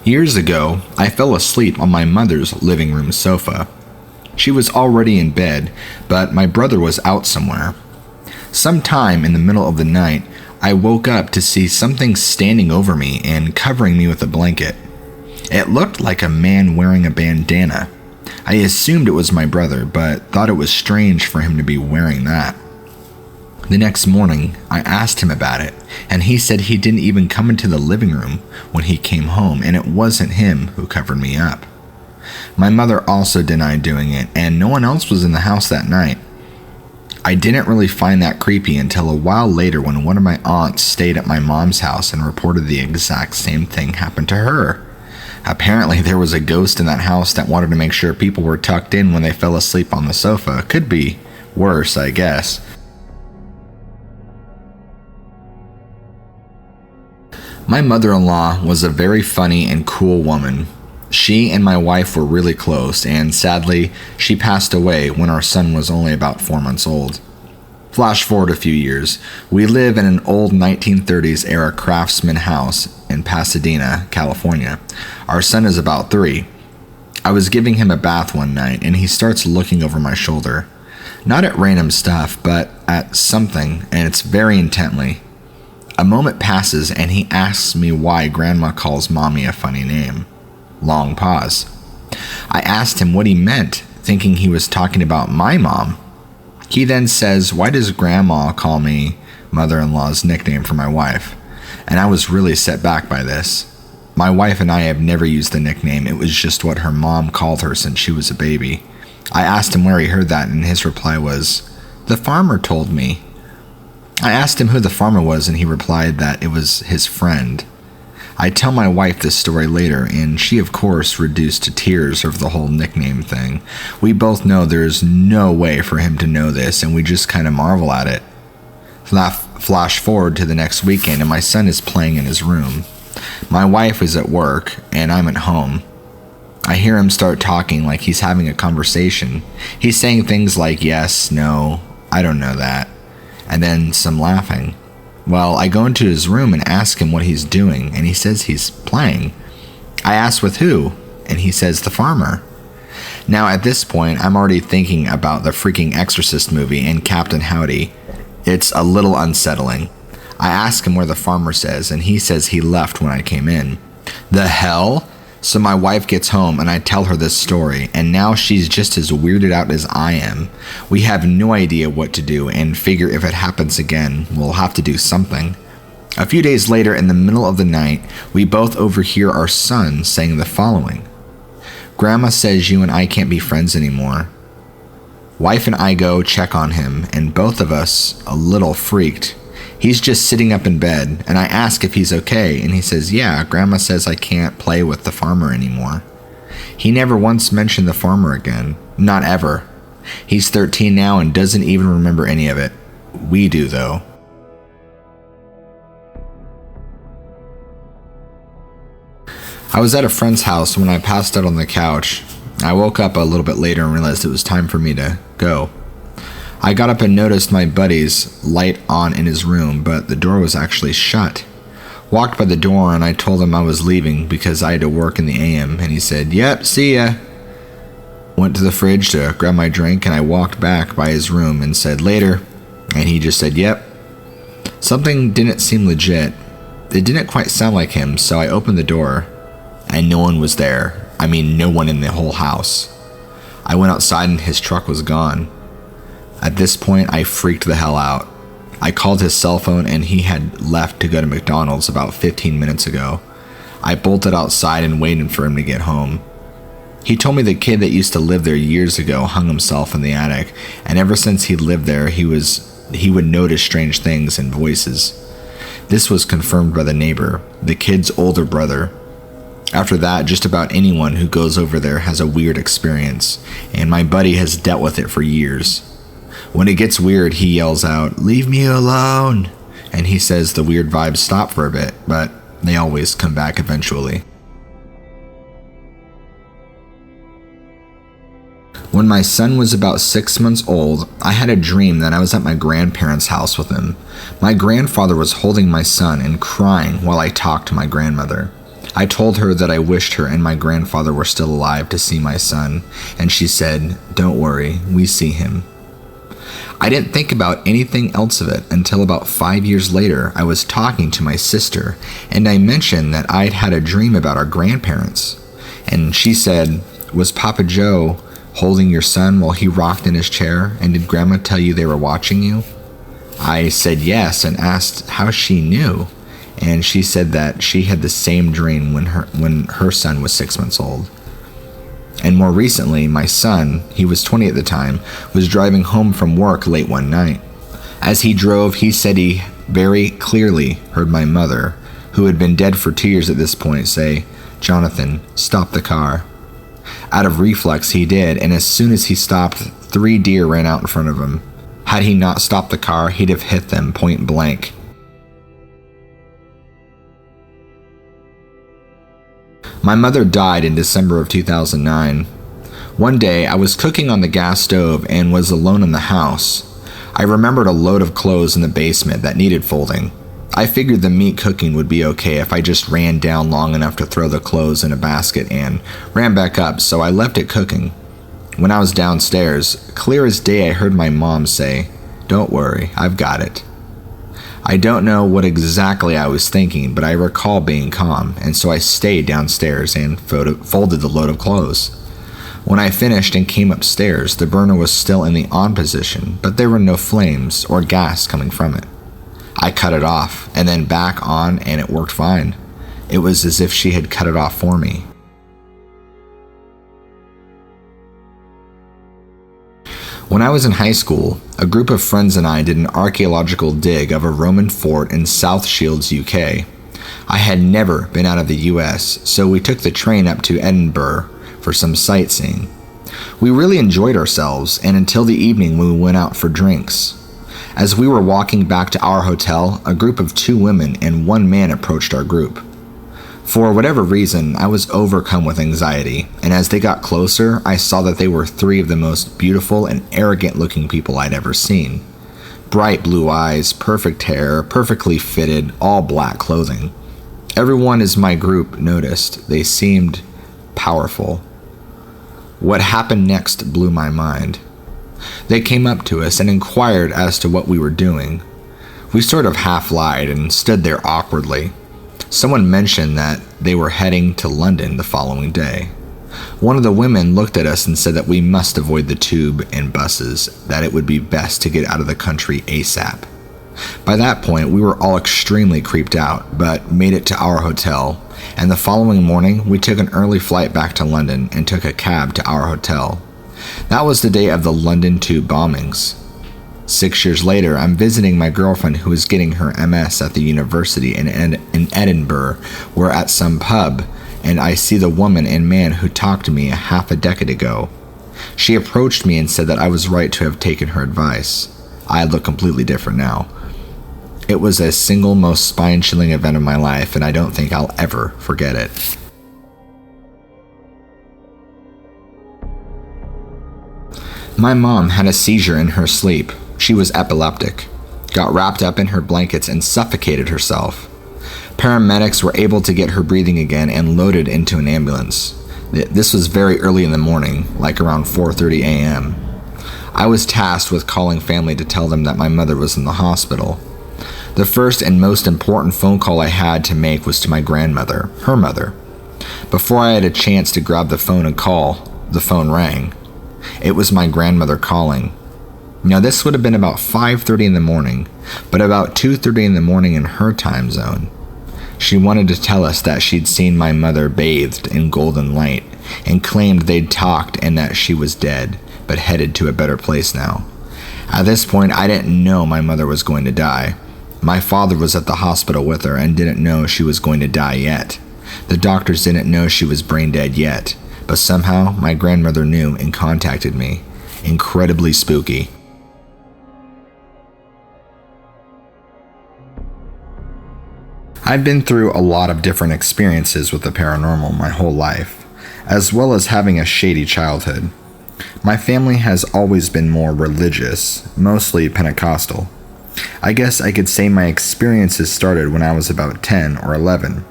Years ago, I fell asleep on my mother's living room sofa. She was already in bed, but my brother was out somewhere. Sometime in the middle of the night, I woke up to see something standing over me and covering me with a blanket. It looked like a man wearing a bandana. I assumed it was my brother, but thought it was strange for him to be wearing that. The next morning, I asked him about it, and he said he didn't even come into the living room when he came home, and it wasn't him who covered me up. My mother also denied doing it, and no one else was in the house that night. I didn't really find that creepy until a while later when one of my aunts stayed at my mom's house and reported the exact same thing happened to her. Apparently, there was a ghost in that house that wanted to make sure people were tucked in when they fell asleep on the sofa. Could be worse, I guess. My mother-in-law was a very funny and cool woman. She and my wife were really close, and sadly, she passed away when our son was only about 4 months old. Flash forward a few years, we live in an old 1930s era craftsman house in Pasadena, California. Our son is about 3. I was giving him a bath one night, and he starts looking over my shoulder. Not at random stuff, but at something, and it's very intently. A moment passes, and he asks me why Grandma calls Mommy a funny name. Long pause. I asked him what he meant, thinking he was talking about my mom. He then says, "Why does Grandma call me mother-in-law's nickname for my wife?" And I was really set back by this. My wife and I have never used the nickname. It was just what her mom called her since she was a baby. I asked him where he heard that, and his reply was, "The farmer told me." I asked him who the farmer was, and he replied that it was his friend. I tell my wife this story later, and she of course reduced to tears over the whole nickname thing. We both know there's no way for him to know this, and we just kind of marvel at it. Flash forward to the next weekend, and my son is playing in his room. My wife is at work, and I'm at home. I hear him start talking like he's having a conversation. He's saying things like yes, no, I don't know that, and then some laughing. Well, I go into his room and ask him what he's doing, and he says he's playing. I ask with who, and he says the farmer. Now at this point, I'm already thinking about the freaking Exorcist movie and Captain Howdy. It's a little unsettling. I ask him where the farmer says, and he says he left when I came in. The hell? So my wife gets home, and I tell her this story, and now she's just as weirded out as I am. We have no idea what to do, and figure if it happens again, we'll have to do something. A few days later, in the middle of the night, we both overhear our son saying the following. "Grandma says you and I can't be friends anymore." Wife and I go check on him, and both of us a little freaked. He's just sitting up in bed, and I ask if he's okay, and he says, "Yeah, Grandma says I can't play with the farmer anymore." He never once mentioned the farmer again. Not ever. He's 13 now and doesn't even remember any of it. We do, though. I was at a friend's house when I passed out on the couch. I woke up a little bit later and realized it was time for me to go. I got up and noticed my buddy's light on in his room, but the door was actually shut. Walked by the door, and I told him I was leaving because I had to work in the AM, and he said, "Yep, see ya." Went to the fridge to grab my drink, and I walked back by his room and said, "Later," and he just said, "Yep." Something didn't seem legit. It didn't quite sound like him, so I opened the door, and no one was there. I mean, no one in the whole house. I went outside, and his truck was gone. At this point, I freaked the hell out. I called his cell phone, and he had left to go to McDonald's about 15 minutes ago. I bolted outside and waited for him to get home. He told me the kid that used to live there years ago hung himself in the attic, and ever since he lived there, he would notice strange things and voices. This was confirmed by the neighbor, the kid's older brother. After that, just about anyone who goes over there has a weird experience, and my buddy has dealt with it for years. When it gets weird, he yells out, "Leave me alone!" And he says the weird vibes stop for a bit, but they always come back eventually. When my son was about 6 months old, I had a dream that I was at my grandparents' house with him. My grandfather was holding my son and crying while I talked to my grandmother. I told her that I wished her and my grandfather were still alive to see my son, and she said, "Don't worry, we see him." I didn't think about anything else of it until about 5 years later. I was talking to my sister, and I mentioned that I'd had a dream about our grandparents. And she said, "Was Papa Joe holding your son while he rocked in his chair, and did Grandma tell you they were watching you?" I said yes and asked how she knew, and she said that she had the same dream when her son was 6 months old. And more recently, my son, he was 20 at the time, was driving home from work late one night. As he drove, he said he very clearly heard my mother, who had been dead for 2 years at this point, say, "Jonathan, stop the car." Out of reflex, he did, and as soon as he stopped, 3 deer ran out in front of him. Had he not stopped the car, he'd have hit them point blank. My mother died in December of 2009. One day, I was cooking on the gas stove and was alone in the house. I remembered a load of clothes in the basement that needed folding. I figured the meat cooking would be okay if I just ran down long enough to throw the clothes in a basket and ran back up, so I left it cooking. When I was downstairs, clear as day I heard my mom say, "Don't worry, I've got it." I don't know what exactly I was thinking, but I recall being calm, and so I stayed downstairs and folded the load of clothes. When I finished and came upstairs, the burner was still in the on position, but there were no flames or gas coming from it. I cut it off, and then back on, and it worked fine. It was as if she had cut it off for me. When I was in high school, a group of friends and I did an archaeological dig of a Roman fort in South Shields, UK. I had never been out of the US, so we took the train up to Edinburgh for some sightseeing. We really enjoyed ourselves, and until the evening when we went out for drinks. As we were walking back to our hotel, a group of 2 women and 1 man approached our group. For whatever reason, I was overcome with anxiety, and as they got closer, I saw that they were 3 of the most beautiful and arrogant-looking people I'd ever seen. Bright blue eyes, perfect hair, perfectly fitted, all black clothing. Everyone as my group noticed. They seemed powerful. What happened next blew my mind. They came up to us and inquired as to what we were doing. We sort of half lied and stood there awkwardly. Someone mentioned that they were heading to London the following day. One of the women looked at us and said that we must avoid the tube and buses, that it would be best to get out of the country ASAP. By that point, we were all extremely creeped out, but made it to our hotel, and the following morning, we took an early flight back to London and took a cab to our hotel. That was the day of the London tube bombings. 6 years later, I'm visiting my girlfriend who is getting her MS at the university in Edinburgh. We're at some pub, and I see the woman and man who talked to me a half a decade ago. She approached me and said that I was right to have taken her advice. I look completely different now. It was the single most spine-chilling event of my life, and I don't think I'll ever forget it. My mom had a seizure in her sleep. She was epileptic, got wrapped up in her blankets and suffocated herself. Paramedics were able to get her breathing again and loaded into an ambulance. This was very early in the morning, like around 4:30 a.m. I was tasked with calling family to tell them that my mother was in the hospital. The first and most important phone call I had to make was to my grandmother, her mother. Before I had a chance to grab the phone and call, the phone rang. It was my grandmother calling. Now this would have been about 5:30 in the morning, but about 2:30 in the morning in her time zone. She wanted to tell us that she'd seen my mother bathed in golden light and claimed they'd talked and that she was dead, but headed to a better place now. At this point, I didn't know my mother was going to die. My father was at the hospital with her and didn't know she was going to die yet. The doctors didn't know she was brain dead yet, but somehow my grandmother knew and contacted me. Incredibly spooky. I've been through a lot of different experiences with the paranormal my whole life, as well as having a shady childhood. My family has always been more religious, mostly Pentecostal. I guess I could say my experiences started when I was about 10 or 11.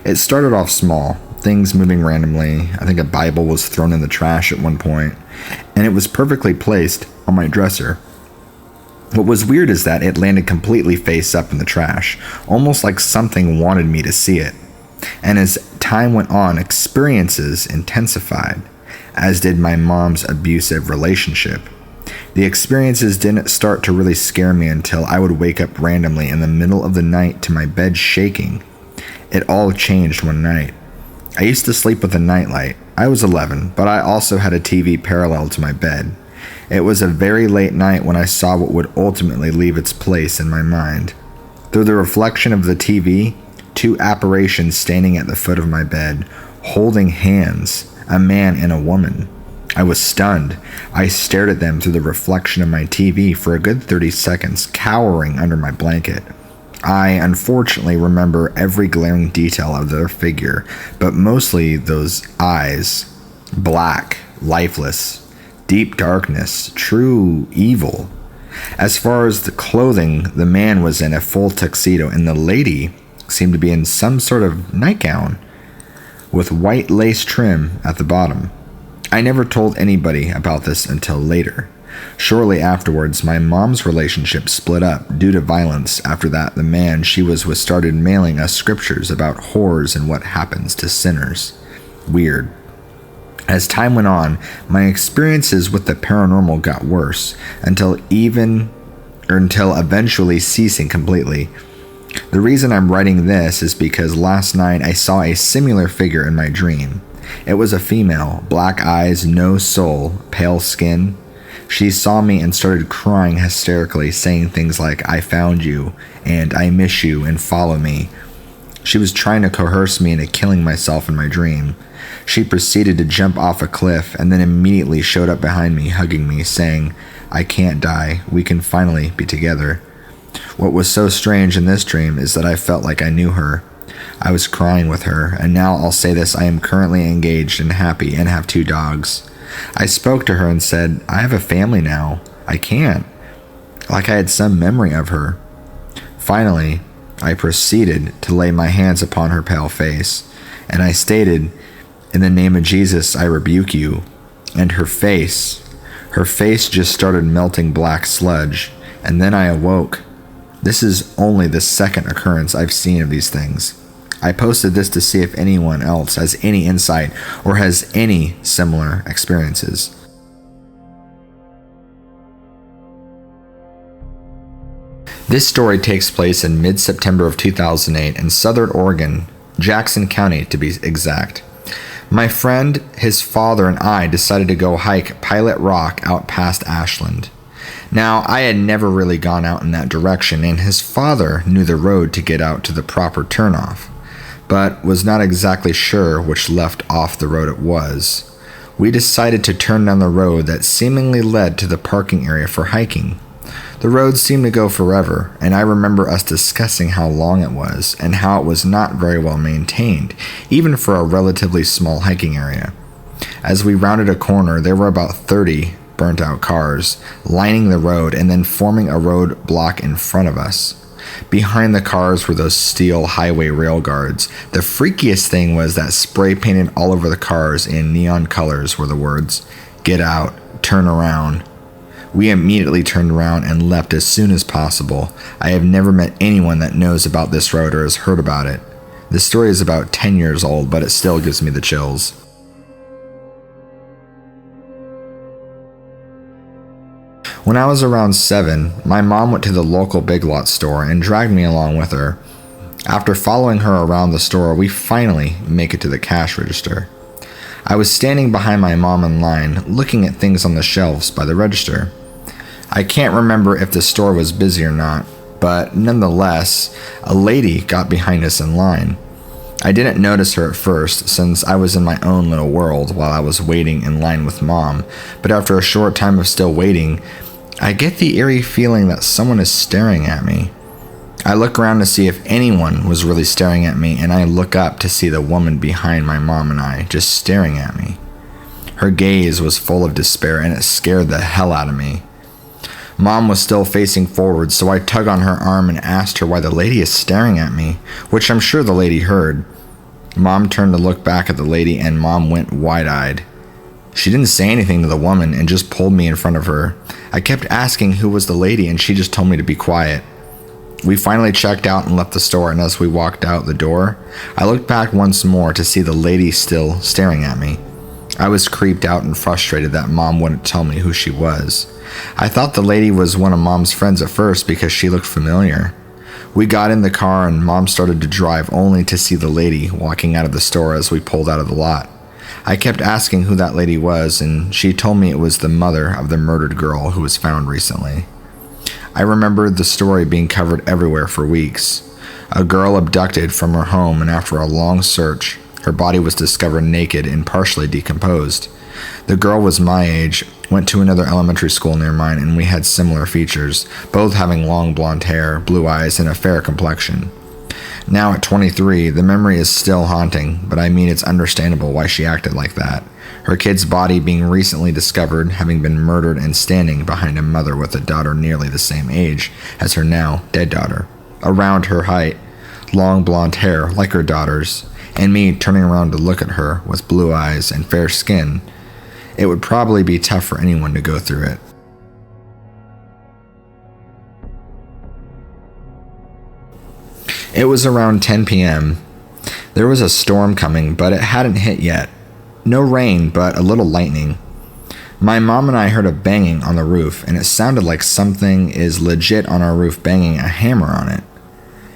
It started off small, things moving randomly. I think a Bible was thrown in the trash at one point, and it was perfectly placed on my dresser. What was weird is that it landed completely face up in the trash, almost like something wanted me to see it. And as time went on, experiences intensified, as did my mom's abusive relationship. The experiences didn't start to really scare me until I would wake up randomly in the middle of the night to my bed shaking. It all changed one night. I used to sleep with a nightlight. I was 11, but I also had a TV parallel to my bed. It was a very late night when I saw what would ultimately leave its place in my mind. Through the reflection of the TV, two apparitions standing at the foot of my bed, holding hands, a man and a woman. I was stunned. I stared at them through the reflection of my TV for a good 30 seconds, cowering under my blanket. I unfortunately remember every glaring detail of their figure, but mostly those eyes, black, lifeless, deep darkness, true evil. As far as the clothing, the man was in a full tuxedo and the lady seemed to be in some sort of nightgown with white lace trim at the bottom. I never told anybody about this until later. Shortly afterwards, my mom's relationship split up due to violence. After that, the man she was with started mailing us scriptures about horrors and what happens to sinners. Weird. As time went on, my experiences with the paranormal got worse until eventually ceasing completely. The reason I'm writing this is because last night I saw a similar figure in my dream. It was a female, black eyes, no soul, pale skin. She saw me and started crying hysterically, saying things like, "I found you," and "I miss you," and "follow me." She was trying to coerce me into killing myself in my dream. She proceeded to jump off a cliff and then immediately showed up behind me, hugging me, saying, "I can't die. We can finally be together." What was so strange in this dream is that I felt like I knew her. I was crying with her, and now I'll say this: I am currently engaged and happy and have 2 dogs. I spoke to her and said, "I have a family now. I can't." Like I had some memory of her. Finally, I proceeded to lay my hands upon her pale face, and I stated, "In the name of Jesus, I rebuke you." And her face just started melting black sludge, and then I awoke. This is only the second occurrence I've seen of these things. I posted this to see if anyone else has any insight or has any similar experiences. This story takes place in mid-September of 2008 in Southern Oregon, Jackson County to be exact. My friend, his father, and I decided to go hike Pilot Rock out past Ashland. Now, I had never really gone out in that direction, and his father knew the road to get out to the proper turnoff, but was not exactly sure which left off the road it was. We decided to turn down the road that seemingly led to the parking area for hiking. The road seemed to go forever, and I remember us discussing how long it was and how it was not very well maintained, even for a relatively small hiking area. As we rounded a corner, there were about 30 burnt-out cars lining the road and then forming a road block in front of us. Behind the cars were those steel highway rail guards. The freakiest thing was that spray painted all over the cars in neon colors were the words, "Get out, turn around." We immediately turned around and left as soon as possible. I have never met anyone that knows about this road or has heard about it. This story is about 10 years old, but it still gives me the chills. When I was around 7, my mom went to the local Big Lots store and dragged me along with her. After following her around the store, we finally make it to the cash register. I was standing behind my mom in line, looking at things on the shelves by the register. I can't remember if the store was busy or not, but nonetheless, a lady got behind us in line. I didn't notice her at first, since I was in my own little world while I was waiting in line with Mom, but after a short time of still waiting, I get the eerie feeling that someone is staring at me. I look around to see if anyone was really staring at me, and I look up to see the woman behind my mom and I just staring at me. Her gaze was full of despair, and it scared the hell out of me. Mom was still facing forward, so I tug on her arm and asked her why the lady is staring at me, which I'm sure the lady heard. Mom turned to look back at the lady, and Mom went wide-eyed. She didn't say anything to the woman and just pulled me in front of her. I kept asking who was the lady, and she just told me to be quiet. We finally checked out and left the store, and as we walked out the door, I looked back once more to see the lady still staring at me. I was creeped out and frustrated that Mom wouldn't tell me who she was. I thought the lady was one of Mom's friends at first because she looked familiar. We got in the car and Mom started to drive only to see the lady walking out of the store as we pulled out of the lot. I kept asking who that lady was, and she told me it was the mother of the murdered girl who was found recently. I remembered the story being covered everywhere for weeks. A girl abducted from her home, and after a long search, her body was discovered naked and partially decomposed. The girl was my age, went to another elementary school near mine, and we had similar features, both having long blonde hair, blue eyes, and a fair complexion. Now at 23, the memory is still haunting, but I mean it's understandable why she acted like that. Her kid's body being recently discovered, having been murdered and standing behind a mother with a daughter nearly the same age as her now dead daughter. Around her height, long blonde hair like her daughter's, and me turning around to look at her with blue eyes and fair skin. It would probably be tough for anyone to go through it. It was around 10 p.m. There was a storm coming, but it hadn't hit yet. No rain, but a little lightning. My mom and I heard a banging on the roof, and it sounded like something is legit on our roof banging a hammer on it.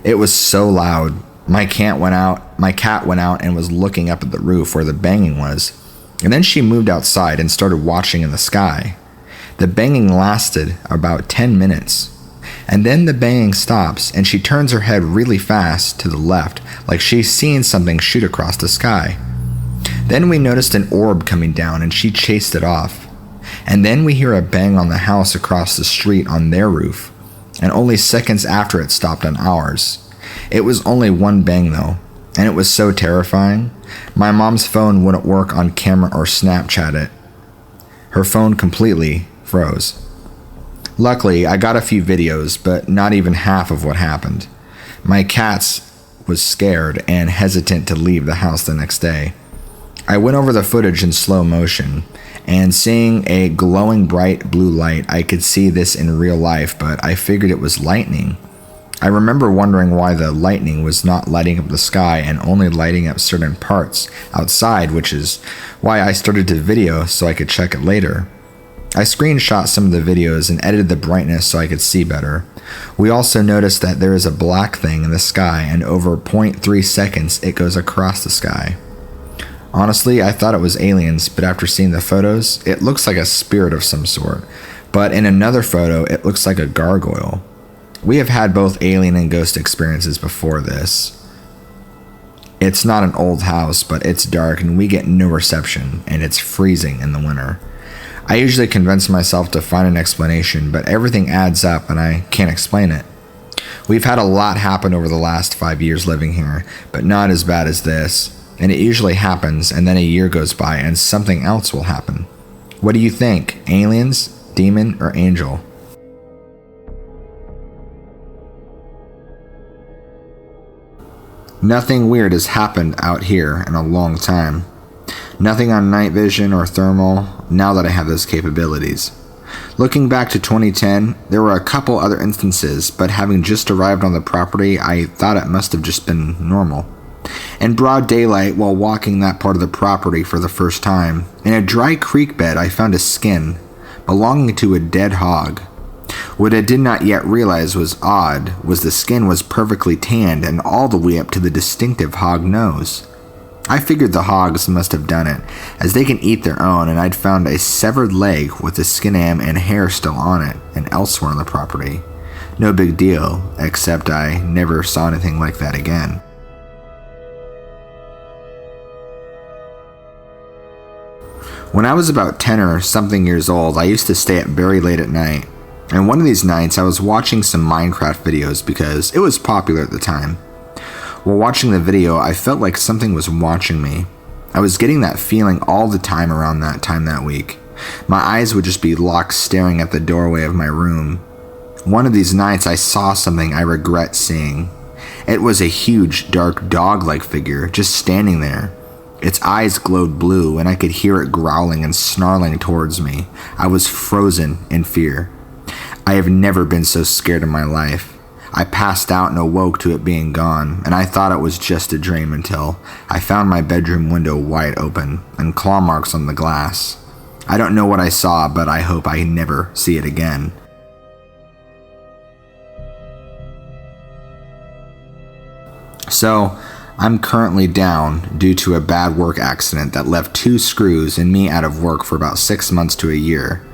It was so loud. My cat went out and was looking up at the roof where the banging was, and then she moved outside and started watching in the sky. The banging lasted about 10 minutes. And then the banging stops, and she turns her head really fast to the left, like she's seeing something shoot across the sky. Then we noticed an orb coming down, and she chased it off. And then we hear a bang on the house across the street on their roof, and only seconds after it stopped on ours. It was only one bang though, and it was so terrifying. My mom's phone wouldn't work on camera or Snapchat it. Her phone completely froze. Luckily, I got a few videos, but not even half of what happened. My cat was scared and hesitant to leave the house the next day. I went over the footage in slow motion, and seeing a glowing bright blue light, I could see this in real life, but I figured it was lightning. I remember wondering why the lightning was not lighting up the sky and only lighting up certain parts outside, which is why I started to video so I could check it later. I screenshot some of the videos and edited the brightness so I could see better. We also noticed that there is a black thing in the sky, and over 0.3 seconds it goes across the sky. Honestly, I thought it was aliens, but after seeing the photos, it looks like a spirit of some sort. But in another photo, it looks like a gargoyle. We have had both alien and ghost experiences before this. It's not an old house, but it's dark and we get no reception, and it's freezing in the winter. I usually convince myself to find an explanation, but everything adds up and I can't explain it. We've had a lot happen over the last 5 years living here, but not as bad as this. And it usually happens, and then a year goes by and something else will happen. What do you think? Aliens, demon, or angel? Nothing weird has happened out here in a long time. Nothing on night vision or thermal, now that I have those capabilities. Looking back to 2010, there were a couple other instances, but having just arrived on the property, I thought it must have just been normal. In broad daylight, while walking that part of the property for the first time, in a dry creek bed I found a skin belonging to a dead hog. What I did not yet realize was odd was the skin was perfectly tanned and all the way up to the distinctive hog nose. I figured the hogs must have done it, as they can eat their own, and I'd found a severed leg with the skin and hair still on it and elsewhere on the property. No big deal, except I never saw anything like that again. When I was about 10 or something years old, I used to stay up very late at night, and one of these nights I was watching some Minecraft videos because it was popular at the time. While watching the video, I felt like something was watching me. I was getting that feeling all the time around that time that week. My eyes would just be locked staring at the doorway of my room. One of these nights I saw something I regret seeing. It was a huge, dark dog-like figure just standing there. Its eyes glowed blue, and I could hear it growling and snarling towards me. I was frozen in fear. I have never been so scared in my life. I passed out and awoke to it being gone, and I thought it was just a dream until I found my bedroom window wide open and claw marks on the glass. I don't know what I saw, but I hope I never see it again. So, I'm currently down due to a bad work accident that left 2 screws and me out of work for about 6 months to a year.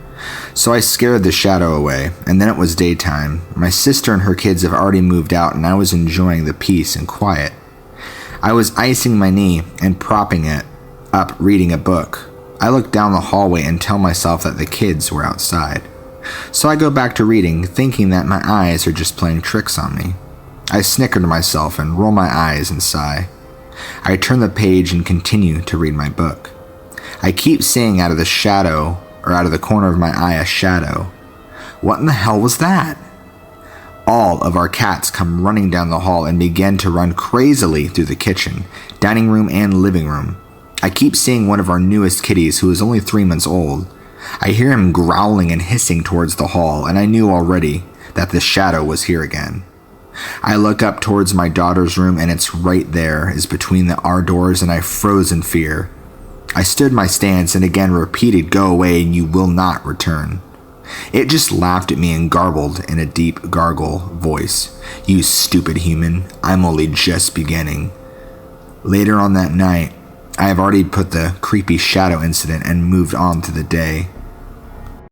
So I scared the shadow away, and then it was daytime. My sister and her kids have already moved out, and I was enjoying the peace and quiet. I was icing my knee and propping it up reading a book. I look down the hallway and tell myself that the kids were outside. So I go back to reading, thinking that my eyes are just playing tricks on me. I snicker to myself and roll my eyes and sigh. I turn the page and continue to read my book. I keep seeing out of the corner of my eye a shadow. What in the hell was that? All of our cats come running down the hall and begin to run crazily through the kitchen, dining room, and living room. I keep seeing one of our newest kitties, who is only 3 months old. I hear him growling and hissing towards the hall, and I knew already that the shadow was here again. I look up towards my daughter's room, and it's right there, is between our doors, and I froze in fear. I stood my stance and again repeated, "Go away and you will not return." It just laughed at me and garbled in a deep gargle voice, "You stupid human, I'm only just beginning." Later on that night, I have already put the creepy shadow incident and moved on to the day.